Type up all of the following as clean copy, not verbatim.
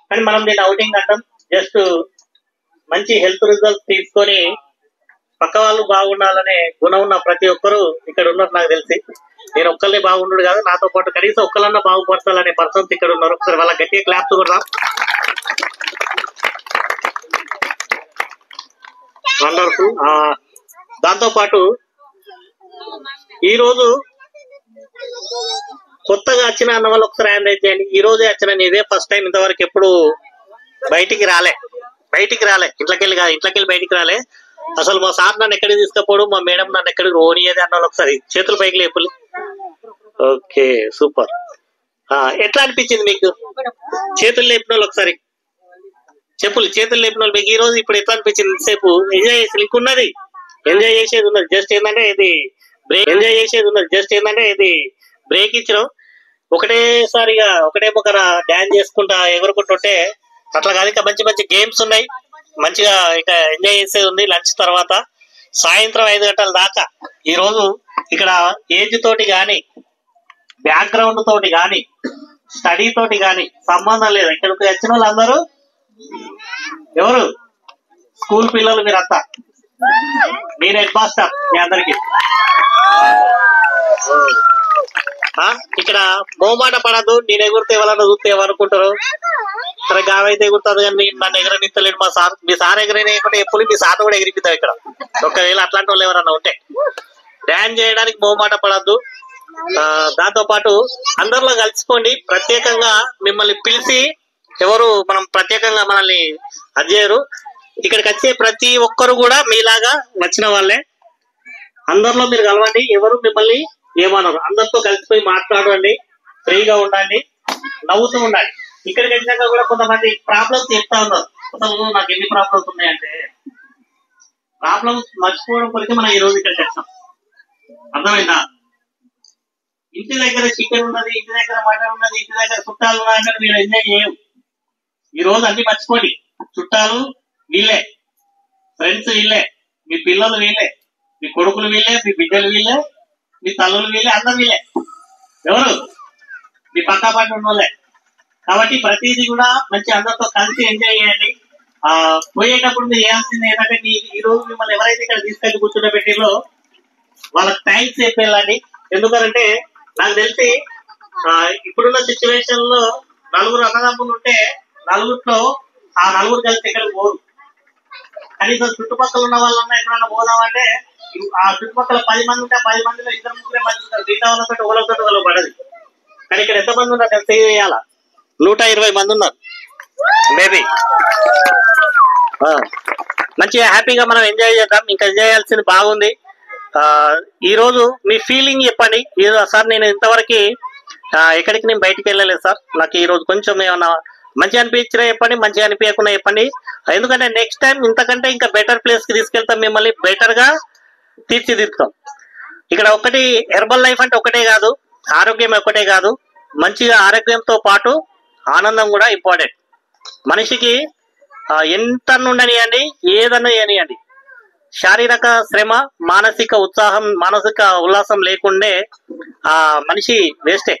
కానీ మనం దీన్ని అవుటింగ్ అంటాం. జస్ట్ మంచి హెల్త్ రిజల్ట్స్ తీసుకొని పక్క వాళ్ళు బాగుండాలనే గుణం ఉన్న ప్రతి ఒక్కరు ఇక్కడ ఉన్నారు నాకు తెలిసి. నేను ఒక్కరిని బాగుండు కాదు, నాతో పాటు కనీసం ఒక్కరన్నా బాగుపరచాలనే పర్సన్స్ ఇక్కడ ఉన్నారు. ఒకసారి వాళ్ళ గట్టిగా క్లాప్స్ కూడా. వండర్ఫుల్. దాంతో పాటు ఈ రోజు కొత్తగా వచ్చిన అన్న వాళ్ళు ఒకసారి హ్యాండ్ రైజ్ చేయండి. ఈ రోజే వచ్చిన ఇదే ఫస్ట్ టైం, ఇంతవరకు ఎప్పుడు బయటికి రాలే, ఇంట్లోకెళ్ళి కాదు, ఇంట్లోకెళ్ళి బయటికి రాలే. అసలు మా సార్ నన్ను ఎక్కడికి తీసుకపోడు, మా మేడం నన్ను ఎక్కడికి ఓనియది అన్న వాళ్ళు ఒకసారి చేతులు పైకి లేపులు. Okay, super. ఎట్లా అనిపించింది మీకు చేతులు లేపిన వాళ్ళు? ఒకసారి చెప్పులు చేతులు లేపిన వాళ్ళు మీకు ఈ రోజు ఇప్పుడు ఎట్లా అనిపించింది? ఇంతసేపు ఎంజాయ్ చేసి ఇంకున్నది, ఎంజాయ్ చేసేది ఉన్నది. జస్ట్ ఏంటంటే ఇది బ్రేక్ ఇచ్చినాం. ఒకటేసారిగా ఒకటే ఒకర డాన్స్ చేసుకుంటా ఎగురుకుంటుంటే అట్లా కాదు. ఇంకా మంచి మంచి గేమ్స్ ఉన్నాయి, మంచిగా ఇక ఎంజాయ్ చేసేది ఉంది. లంచ్ తర్వాత సాయంత్రం 5 గంటల దాకా ఈ రోజు ఇక్కడ ఏజ్ తోటి గాని, బ్యాక్గ్రౌండ్ తోటి గాని, స్టడీ తోటి గాని సంబంధం లేదు. ఇక్కడికి వచ్చిన వాళ్ళందరూ ఎవరు? స్కూల్ పిల్లలు. మీరంతా నేను హెడ్ మాస్టర్ మీ అందరికి. ఇక్కడ మోమాట పడద్దు. నేను ఎగురితే ఎవరన్నా చూస్తే ఏమనుకుంటారు? సరే గావైతే ఎగురుతుంది కానీ నన్ను ఎగరనిస్తలేడు మా సార్. మీ సార్ ఎగరనేయకుండా ఎప్పుడు మీ సార్ కూడా ఎగిరిపిద్దాం ఇక్కడ. ఒకవేళ అట్లాంటి వాళ్ళు ఎవరన్నా ఉంటే డాన్స్ చేయడానికి మోమాట పడద్దు. దాంతో పాటు అందరిలో కలిసిపోండి. ప్రత్యేకంగా మిమ్మల్ని పిలిచి ఎవరు మనం ప్రత్యేకంగా మనల్ని అది చేయరు. ఇక్కడికి వచ్చే ప్రతి ఒక్కరు కూడా మీలాగా నచ్చిన వాళ్ళే. అందరిలో మీరు కలవండి, ఎవరు మిమ్మల్ని ఏమన్నారు. అందరితో కలిసిపోయి మాట్లాడండి, ఫ్రీగా ఉండండి, నవ్వుతూ ఉండండి. ఇక్కడికి వచ్చినాక కూడా కొంతమంది ప్రాబ్లమ్స్ చెప్తా ఉన్నారు. అసలు నాకు ఎన్ని ప్రాబ్లమ్స్ ఉన్నాయంటే ప్రాబ్లమ్స్ మర్చిపోవడం కొరకు మనం ఈ రోజు ఇక్కడికి వచ్చాం. అర్థమైందా? ఇంటి దగ్గర చికెన్ ఉన్నది, ఇంటి దగ్గర మటన్ ఉన్నది, ఇంటి దగ్గర చుట్టాలు ఉన్నాయంటే మీరు ఎంజాయ్ చేయవు. ఈ రోజు అన్ని మర్చిపోండి. చుట్టాలు వీళ్ళే, ఫ్రెండ్స్ వీళ్ళే, మీ పిల్లలు వీళ్ళే, మీ కొడుకులు వీళ్ళే, మీ బిడ్డలు వీళ్ళే, మీ తల్లులు వీళ్ళే, అందరు వీళ్ళే. ఎవరు? మీ పక్కా పట్టు ఉన్న వాళ్ళే. కాబట్టి ప్రతిదీ కూడా మంచి అందరితో కలిసి ఎంజాయ్ చేయండి. పోయేటప్పుడు మీరు చేయాల్సింది ఏంటంటే ఈ రోజు మిమ్మల్ని ఎవరైతే ఇక్కడ తీసుకెళ్ళి కూర్చుండబెట్టిలో వాళ్ళకి థ్యాంక్స్ చెప్పేయాలండి. ఎందుకంటే నాకు తెలిసి ఇప్పుడున్న సిచ్యువేషన్ లో నలుగురు అన్నదమ్ములు ఉంటే నలుగురిలో ఆ నలుగురు కలిసి ఎక్కడికి పోరు. కనీసం చుట్టుపక్కల ఉన్న వాళ్ళన్నా ఎక్కడన్నా పోదామంటే ఆ చుట్టుపక్కల 10 మంది ఉంటే 10 మందిలో 2-3 మంది ఉంటారు. మిగతా వాళ్ళతో ఒకరితో పడదు. కానీ ఇక్కడ ఎంతమంది ఉన్నారు తెలియాల? 120 మంది ఉన్నారు. మేబీ మంచిగా హ్యాపీగా మనం ఎంజాయ్ చేద్దాం. ఇంకా ఎంజాయ్ చేయాల్సింది బాగుంది. ఈ రోజు మీ ఫీలింగ్ చెప్పండి. సార్ నేను ఇంతవరకు ఎక్కడికి నేను బయటికి వెళ్ళలేదు సార్, నాకు ఈ రోజు కొంచెం ఏమన్నా మంచిగా అనిపించినా చెప్పండి, మంచిగా అనిపించకుండా చెప్పండి. ఎందుకంటే నెక్స్ట్ టైం ఇంతకంటే ఇంకా బెటర్ ప్లేస్ కి తీసుకెళ్తాం, మిమ్మల్ని బెటర్ గా తీర్చిదిద్దుతాం. ఇక్కడ ఒకటి హెర్బల్ లైఫ్ అంటే ఒకటే కాదు, ఆరోగ్యం ఒకటే కాదు, మంచిగా ఆరోగ్యంతో పాటు ఆనందం కూడా ఇంపార్టెంట్. మనిషికి ఎంత ఉండనియండి, ఏదన్నా చేయనియండి, శారీరక శ్రమ, మానసిక ఉత్సాహం, మానసిక ఉల్లాసం లేకుండే ఆ మనిషి వేస్టే.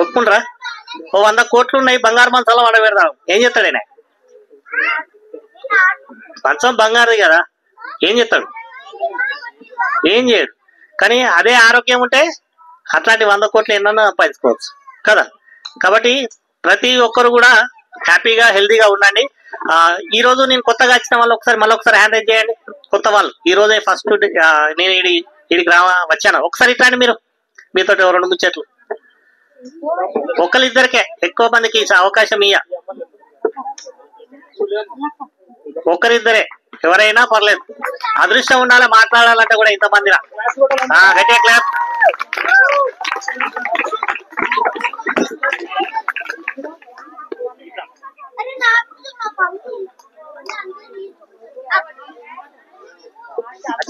ఒప్పుకుంటారా? 100 కోట్లు ఉన్నాయి, బంగారు మంచాల వాడ పెడతాం, ఏం చేస్తాడు ఆయన? మంచం బంగారు కదా, ఏం చేస్తాడు? ఏం చేయడు. కానీ అదే ఆరోగ్యం ఉంటే అట్లాంటి 100 కోట్లు ఎన్నన్నా సంపాదించుకోవచ్చు కదా. కాబట్టి ప్రతి ఒక్కరు కూడా హ్యాపీగా హెల్తీగా ఉండండి. ఈ రోజు నేను కొత్తగా వచ్చిన వాళ్ళు ఒకసారి మళ్ళీ ఒకసారి హ్యాండ్ రైజ్ చేయండి. కొత్త వాళ్ళు ఈ రోజే ఫస్ట్ నేను ఇడికి వచ్చాను. ఒకసారి ఇట్లాంటి మీరు మీతో 2 ముచ్చట్లు ఒకరిద్దరికే, ఎక్కువ మందికి అవకాశం ఇయ్య. ఒకరిద్దరే, ఎవరైనా పర్లేదు. అదృష్టం ఉండాలి, మాట్లాడాలంటే కూడా ఇంతమందిరా. గట్టిగా క్లాప్.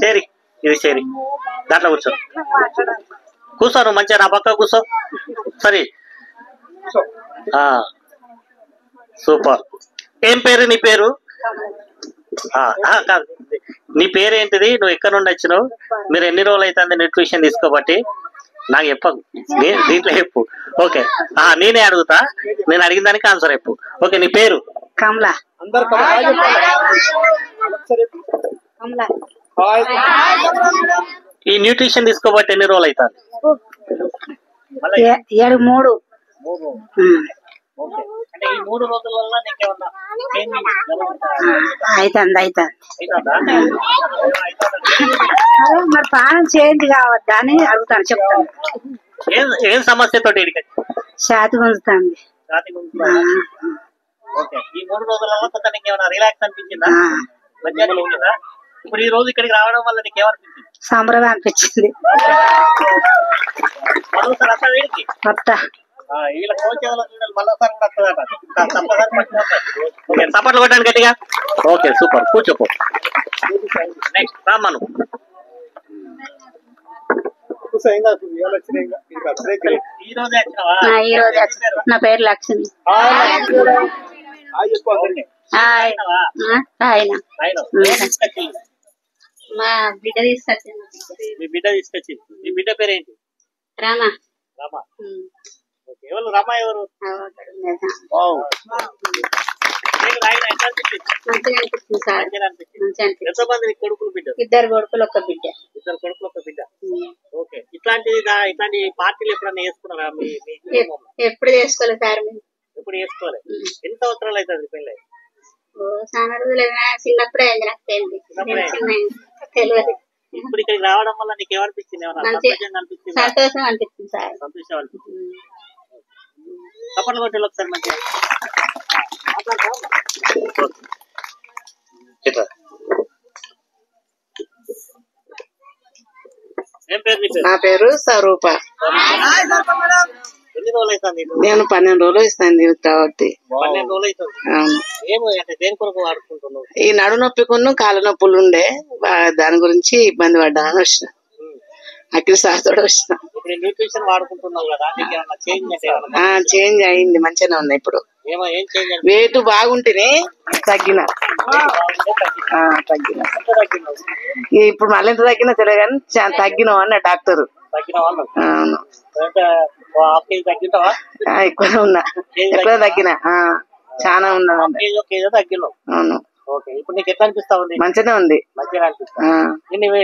సరే, ఇది సరే, దాంట్లో కూర్చో, కూర్చో, నువ్వు మంచిగా నా పక్క కూర్చో. సరే, సూపర్. ఏం పేరు నీ పేరు? కాదు, నీ పేరు ఏంటిది? నువ్వు ఎక్కడ నుండి వచ్చినావు? మీరు ఎన్ని రోజులు అవుతుంది న్యూట్రిషన్ తీసుకోబట్టి? నాకు చెప్పకు, దీంట్లో చెప్పు. ఓకే, నేనే అడుగుతా, నేను అడిగిన దానికి ఆన్సర్ చెప్పు. ఓకే, నీ పేరు? కమలా. ఈ న్యూట్రిషన్ తీసుకోబట్టి ఎన్ని రోజులు అవుతుంది? 3. అంటే ఈ 3 రోజులలో నీకేమన్నా మరి పానం చేంజ్ కావద్దా అని అడుగుతాను, చెప్తాను. ఏం సమస్యతో? ఛాతి గుంజుతుంది. ఓకే, ఈ 3 రోజులలో కొంత నీకేమన్నా రిలాక్స్ అనిపించిందా? మంచిగా ఉంటుందా? ఇప్పుడు ఈ రోజు ఇక్కడికి రావడం వల్ల నీకేమనిపించింది? సంబరం అనిపించింది. వీళ్ళ కోచ్ ఎవరో చూడాలి, మళ్ళీసారి కూడా వస్తుందట. సపోర్ట్లు కొట్టండి గట్టిగా. ఓకే, సూపర్, కూర్చోపో. నెక్స్ట్ రామ్మను. ఈ రోజు నా పేరు లక్ష్మి. మా బిడ్డ తీసుకొచ్చింది. మీ బిడ్డ తీసుకొచ్చింది. మీ బిడ్డ పేరేంటి? రామా. రామా. ఎవరు రామా? ఎవరు? ఎంతమంది కొడుకులు బిడ్డ? 2 కొడుకులు 1 బిడ్డ. 2 కొడుకులు 1 బిడ్డ. ఓకే, ఇట్లాంటి పార్టీలు ఎప్పుడన్నా వేసుకున్నారా? ఎప్పుడు చేసుకోలేదు సార్. ఎప్పుడు చేసుకోలేదు. ఎన్ని సంవత్సరాలు అవుతుంది పెళ్ళి? చాలా రోజులు. చిన్నప్పుడే తెలియదు. ఇప్పుడు ఇక్కడికి రావడం వల్ల నీకు ఏమనిపించింది? సంతోషం అనిపిస్తుంది సార్. సంతోషం అనిపిస్తుంది. సపోర్ట్ కొట్టేది ఒకసారి మంచిగా. ఏం పేరు? నా పేరు స్వరూప. ఎన్ని రోజులు అవుతుంది? నేను 12 రోజులు ఇస్తాను కాబట్టి. 12 రోజులు అవుతుంది. ఏమో అంటే దేని కొరకు వాడుకుంటున్నావు? ఈ నడు నొప్పికున్న కాళ్ళ నొప్పులు ఉండే, దాని గురించి ఇబ్బంది పడ్డా అని వచ్చిన. అఖిల్ సార్ తోడు వచ్చిన. ఇప్పుడు న్యూట్రిషన్ వాడుకుంటున్నావు కదా, చేంజ్ అయింది, మంచిగానే ఉంది. ఇప్పుడు వెయిట్ బాగుంటేనే తగ్గిన. ఇప్పుడు మళ్ళీ ఎంత తగ్గినా తెలియదు కానీ తగ్గినావు అన్న డాక్టర్. అవును, ఎక్కువ ఉన్నా, ఎక్కువ తగ్గినా, చాలా ఉన్నా. అవును, ఇప్పుడు నీకు ఎట్లా అనిపిస్తా ఉంది? మంచిగానే ఉంది. మంచిగా అనిపిస్తా.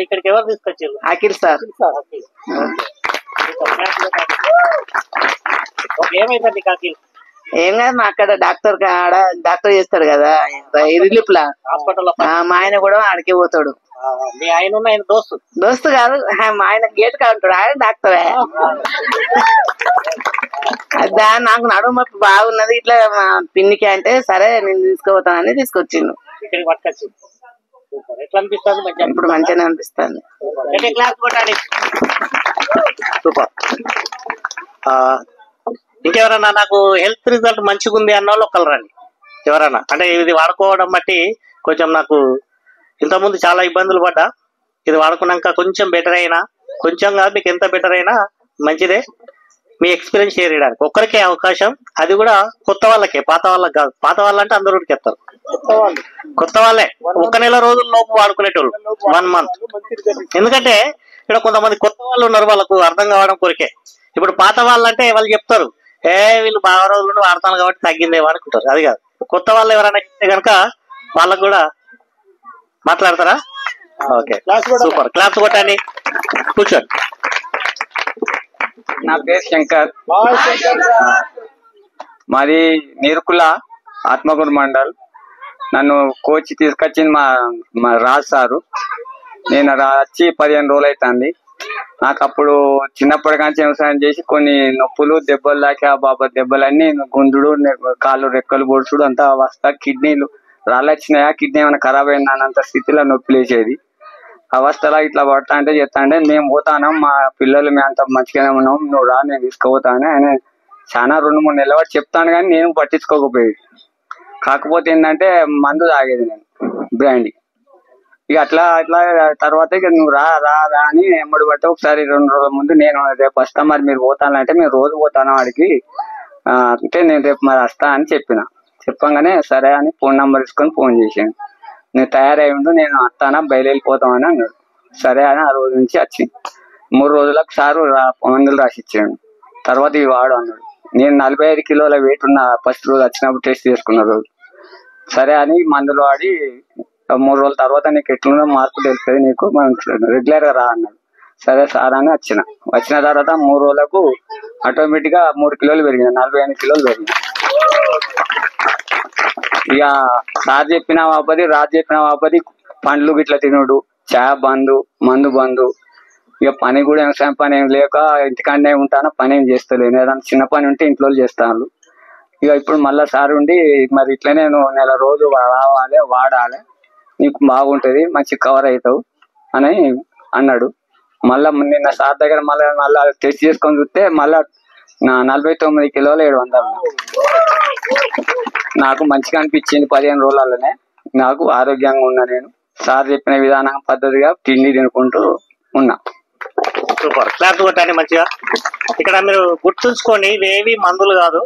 ఇక్కడికి ఎవరు తీసుకొచ్చారు? అఖిల్ సార్. ఏమైంది నీకు అఖిల్? ఏం కాదు, మా అక్కడ డాక్టర్ చేస్తాడు కదా రిలీఫ్ లా హాస్పిటల్. మా ఆయన కూడా ఆడికే పోతాడు. మీ ఆయన దోస్తు కాదు, మా ఆయన గేట్ కా ఉంటాడు, ఆయన డాక్టరే. నాకు నడుము బాగున్నది ఇట్లా మా పిన్నికి అంటే సరే నేను తీసుకుపోతానని తీసుకొచ్చిండు. ఇప్పుడు మంచిగానే అనిపిస్తుంది. సూపర్. ఇంకెవరన్నా నాకు హెల్త్ రిజల్ట్ మంచిగా ఉంది అన్న వాళ్ళు ఒకళ్ళు రండి. ఎవరన్నా అంటే ఇది వాడుకోవడం బట్టి కొంచెం నాకు ఇంతకుముందు చాలా ఇబ్బందులు పడ్డా, ఇది వాడుకున్నాక కొంచెం బెటర్ అయినా, కొంచెం కాదు మీకు ఎంత బెటర్ అయినా మంచిదే. మీ ఎక్స్పీరియన్స్ షేర్ చేయడానికి ఒక్కరికే అవకాశం, అది కూడా కొత్త వాళ్ళకే, పాత వాళ్ళకి కాదు. పాత వాళ్ళంటే అందరూ ఎత్తారు, కొత్త వాళ్ళే 1 నెల రోజుల లోపు వాడుకునేటోళ్ళు, 1 మంత్. ఎందుకంటే ఇక్కడ కొంతమంది కొత్త వాళ్ళు ఉన్నారు, వాళ్ళకు అర్థం కావడం కొరికే. ఇప్పుడు పాత వాళ్ళంటే వాళ్ళు చెప్తారు, వీళ్ళు బాగా రోజులు వాడతాను కాబట్టి తగ్గిందే అనుకుంటారు. అది కాదు, కొత్త వాళ్ళు ఎవరైనా చెప్తే కనుక వాళ్ళకు కూడా మాట్లాడతారా? ఓకే, సూపర్, క్లాప్స్ కొట్టండి, కూర్చోండి. నా పేరు శంకర్, మాది నీరుకుల ఆత్మకూరు మండల్. నన్ను కోచ్ తీసుకొచ్చింది మా రాజు సారు. నేను వచ్చి 15 రోజులు అవుతుంది. నాకు అప్పుడు చిన్నప్పటి నుంచి వ్యవసాయం చేసి కొన్ని నొప్పులు దెబ్బలు దాకా బాబా దెబ్బలన్నీ గుంజుడు, కాళ్ళు రెక్కలు పొడుచుడు అంతా అవస్థ. కిడ్నీలు రాళ్ళు వచ్చినాయా, కిడ్నీ ఏమైనా ఖరాబ్ అయిందా అన్నంత స్థితిలో నొప్పి లేచేది. అవస్థలా ఇట్లా పడతా అంటే చెప్తా అంటే మేము పోతాను, మా పిల్లలు మేము అంత మంచిగానే ఉన్నాం, నువ్వు రా నేను తీసుకుపోతాను. ఆయన చాలా 2-3 నెలల వాటి చెప్తాను కానీ నేను పట్టించుకోకపోయేది. కాకపోతే ఏంటంటే మందు తాగేది నేను, బ్రాండీ. ఇక అట్లా తర్వాత ఇక నువ్వు రా అని ఎమ్మడి పట్టి ఒకసారి 2 రోజుల ముందు నేను రేపు వస్తా, మరి మీరు పోతానంటే మేము రోజు పోతాను వాడికి అంటే నేను రేపు మరి వస్తా అని చెప్పంగానే సరే అని ఫోన్ నెంబర్ తీసుకొని ఫోన్ చేసాను. నేను తయారై ఉండు, నేను వస్తానా బయలుదేరిపోతామని అన్నాడు. సరే అని ఆ రోజు నుంచి వచ్చింది. 3 రోజులకు సారు మందులు రాసిచ్చాడు. తర్వాత ఇవి వాడు అన్నాడు. నేను 45 కిలోల వెయిట్ ఉన్న ఫస్ట్ రోజు వచ్చినప్పుడు టెస్ట్ చేసుకున్న రోజు. సరే అని మందులు వాడి 3 రోజుల తర్వాత నీకు ఎట్లున్నా మార్పు తెలుస్తుంది, నీకు మనం రెగ్యులర్ గా రా అన్నాడు. సరే సార్ అని వచ్చిన తర్వాత 3 రోజులకు ఆటోమేటిక్ గా 3 కిలోలు పెరిగింది, 45 కిలోలు పెరిగింది. ఇక సార్ చెప్పిన వాపది రాజు చెప్పిన వాపది పండ్లు గిట్ల తినుడు, చాయ్ బంధు, మందు బంధు. ఇక పని కూడా వ్యవసాయం పని ఏం లేక ఇంటికాడనే ఉంటాను, పని ఏం చేస్తలేను. ఏదైనా చిన్న పని ఉంటే ఇంట్లో చేస్తాను. ఇక ఇప్పుడు మళ్ళా సార్ ఉండి మరి ఇట్లనే నువ్వు నెల రోజు రావాలి, వాడాలి, నీకు బాగుంటది, మంచి కవర్ అవుతావు అని అన్నాడు. మళ్ళా నిన్న సార్ దగ్గర మళ్ళా టెస్ట్ చేసుకొని చూస్తే మళ్ళా 49 కిలోలు 700. నాకు మంచిగా అనిపించింది. 15 రోజులలోనే నాకు ఆరోగ్యంగా ఉన్నా. నేను సార్ చెప్పిన విధానం పద్ధతిగా తిండి తినుకుంటూ ఉన్నా. సూపర్, క్లాస్ కొట్టండి మంచిగా. ఇక్కడ మీరు గుర్తుంచుకోండి, ఇవేవి మందులు కాదు,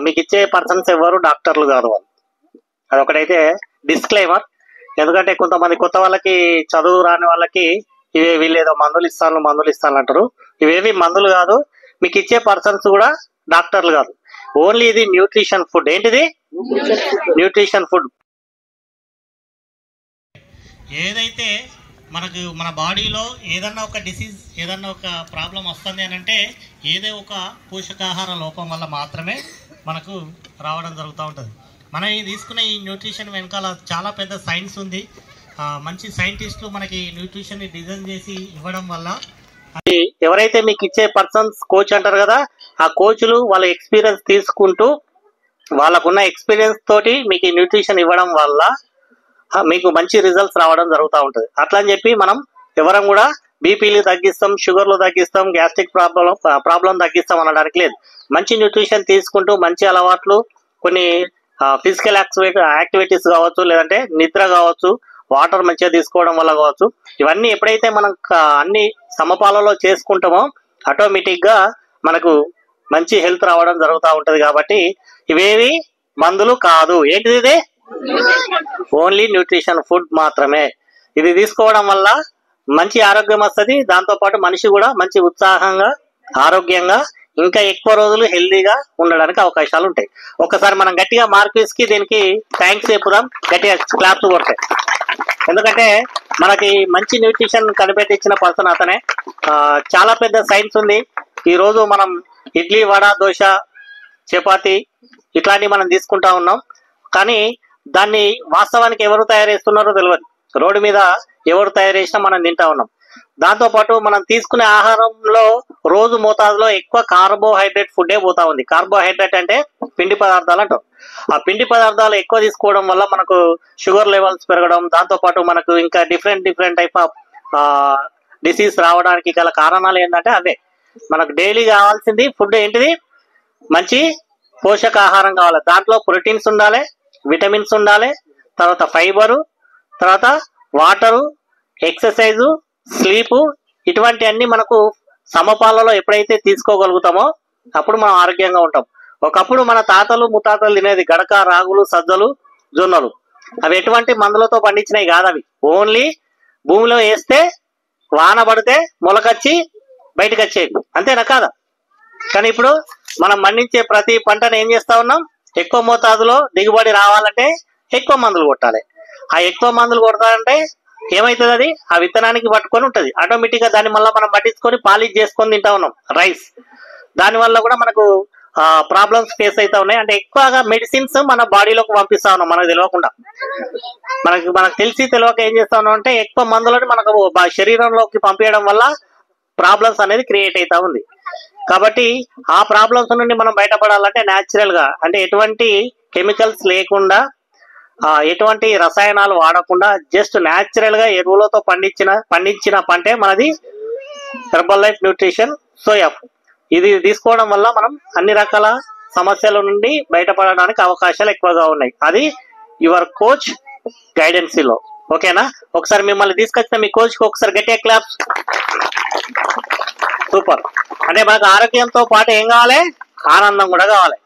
మీకు ఇచ్చే పర్సన్స్ ఎవరు డాక్టర్లు కాదు వాళ్ళు. అదొకటైతే డిస్క్లైమర్. ఎందుకంటే కొంతమంది కొత్త వాళ్ళకి, చదువు రాని వాళ్ళకి ఇవే వీళ్ళు ఏదో మందులు ఇస్తాను అంటారు. ఇవేవి మందులు కాదు, మీకు ఇచ్చే పర్సన్స్ కూడా డాక్టర్లు కాదు. ఓన్లీ ఇది న్యూట్రిషన్ ఫుడ్. ఏంటిది? Nutrition food. ఏదైతే మనకు మన బాడీలో ఏదన్నా ఒక డిసీజ్, ఏదన్నా ఒక ప్రాబ్లం వస్తుంది అని అంటే ఏదో ఒక పోషకాహార లోపం వల్ల మాత్రమే మనకు రావడం జరుగుతూ ఉంటుంది. మనం తీసుకునే ఈ న్యూట్రిషన్ వెనకాల చాలా పెద్ద సైన్స్ ఉంది. మంచి సైంటిస్టులు మనకి న్యూట్రిషన్ డిజైన్ చేసి ఇవ్వడం వల్ల, అది ఎవరైతే మీకు ఇచ్చే పర్సన్స్ కోచ్ అంటారు కదా, ఆ కోచ్లు వాళ్ళ ఎక్స్పీరియన్స్ తీసుకుంటూ వాళ్ళకున్న ఎక్స్పీరియన్స్ తోటి మీకు ఈ న్యూట్రిషన్ ఇవ్వడం వల్ల మీకు మంచి రిజల్ట్స్ రావడం జరుగుతూ ఉంటుంది. అట్లా అని చెప్పి మనం ఎవరం కూడా బీపీలు తగ్గిస్తాం, షుగర్లు తగ్గిస్తాం, గ్యాస్ట్రిక్ ప్రాబ్లం తగ్గిస్తాం అనడానికి లేదు. మంచి న్యూట్రిషన్ తీసుకుంటూ మంచి అలవాట్లు, కొన్ని ఫిజికల్ యాక్టివిటీస్ కావచ్చు, లేదంటే నిద్ర కావచ్చు, వాటర్ మంచిగా తీసుకోవడం వల్ల కావచ్చు, ఇవన్నీ ఎప్పుడైతే మనం అన్ని సమపాలలో చేసుకుంటామో ఆటోమేటిక్ గా మనకు మంచి హెల్త్ రావడం జరుగుతూ ఉంటది. కాబట్టి ఇవేవి మందులు కాదు. ఏంటిది? ఇది ఓన్లీ న్యూట్రిషన్ ఫుడ్ మాత్రమే. ఇది తీసుకోవడం వల్ల మంచి ఆరోగ్యం వస్తుంది. దాంతో పాటు మనిషి కూడా మంచి ఉత్సాహంగా, ఆరోగ్యంగా, ఇంకా ఎక్కువ రోజులు హెల్దీగా ఉండడానికి అవకాశాలు ఉంటాయి. ఒకసారి మనం గట్టిగా మార్క్స్ కి దీనికి థ్యాంక్స్ చెప్పుదాం, గట్టిగా క్లాప్స్ కొడతాయి. ఎందుకంటే మనకి మంచి న్యూట్రిషన్ కనిపెట్టించిన పర్సన్ అతనే. చాలా పెద్ద సైన్స్ ఉంది. ఈ రోజు మనం ఇడ్లీ, వడ, దోశ, చపాతి ఇట్లాంటివి మనం తీసుకుంటా ఉన్నాం. కానీ దాన్ని వాస్తవానికి ఎవరు తయారు చేస్తున్నారో తెలియదు. రోడ్డు మీద ఎవరు తయారు చేసినా మనం తింటా ఉన్నాం. దాంతో పాటు మనం తీసుకునే ఆహారంలో రోజు మోతాదులో ఎక్కువ కార్బోహైడ్రేట్ ఫుడ్డే పోతా ఉంది. కార్బోహైడ్రేట్ అంటే పిండి పదార్థాలు అంటాం. ఆ పిండి పదార్థాలు ఎక్కువ తీసుకోవడం వల్ల మనకు షుగర్ లెవెల్స్ పెరగడం, దాంతో పాటు మనకు ఇంకా డిఫరెంట్ టైప్ ఆఫ్ డిసీజ్ రావడానికి గల కారణాలు ఏంటంటే అవే. మనకు డైలీ కావాల్సింది ఫుడ్ ఏంటిది? మంచి పోషకాహారం కావాలి. దాంట్లో ప్రోటీన్స్ ఉండాలి, విటమిన్స్ ఉండాలి, తర్వాత ఫైబరు, తర్వాత వాటరు, ఎక్సర్సైజు, స్లీపు, ఇటువంటి అన్ని మనకు సమపాలలో ఎప్పుడైతే తీసుకోగలుగుతామో అప్పుడు మనం ఆరోగ్యంగా ఉంటాం. ఒకప్పుడు మన తాతలు ముత్తాతలు తినేది గడక, రాగులు, సజ్జలు, జొన్నలు. అవి ఎటువంటి మందులతో పండించినవి కాదు. అవి ఓన్లీ భూమిలో వేస్తే వాన పడితే మొలకచ్చి బయటకు వచ్చేవి, అంతేనా కాదా? కానీ ఇప్పుడు మనం పండించే ప్రతి పంటను ఏం చేస్తా ఉన్నాం? ఎక్కువ మోతాదులో దిగుబడి రావాలంటే ఎక్కువ మందులు కొట్టాలి. ఆ ఎక్కువ మందులు కొడతారంటే ఏమవుతుంది? అది ఆ విత్తనానికి పట్టుకొని ఉంటుంది. ఆటోమేటిక్ గా దాన్ని మళ్ళీ మనం పట్టించుకొని పాలిష్ చేసుకొని తింటా ఉన్నాం రైస్. దానివల్ల కూడా మనకు ప్రాబ్లమ్స్ ఫేస్ అవుతా ఉన్నాయి. అంటే ఎక్కువగా మెడిసిన్స్ మన బాడీలోకి పంపిస్తా ఉన్నాం మనకు తెలియకుండా. మనకు తెలిసి తెలియక ఏం చేస్తా ఉన్నాం అంటే ఎక్కువ మందులను మనకు శరీరంలోకి పంపించడం వల్ల ప్రాబ్లమ్స్ అనేది క్రియేట్ అవుతా ఉంది. కాబట్టి ఆ ప్రాబ్లమ్స్ నుండి మనం బయటపడాలంటే న్యాచురల్ గా, అంటే ఎటువంటి కెమికల్స్ లేకుండా, ఎటువంటి రసాయనాలు వాడకుండా జస్ట్ న్యాచురల్ గా ఎరువులతో పండించిన పంటే మనది హెర్బల్ లైఫ్ న్యూట్రిషన్ సోయా. ఇది తీసుకోవడం వల్ల మనం అన్ని రకాల సమస్యల నుండి బయటపడడానికి అవకాశాలు ఎక్కువగా ఉన్నాయి. అది యువర్ కోచ్ గైడెన్సీలో. ఓకేనా? ఒకసారి మిమ్మల్ని తీసుకొచ్చిన మీ కోచ్ కి ఒకసారి గట్టిగా క్లాప్స్. సూపర్. అంటే మనకు ఆరోగ్యంతో పాటు ఏం కావాలి? ఆనందం కూడా కావాలి.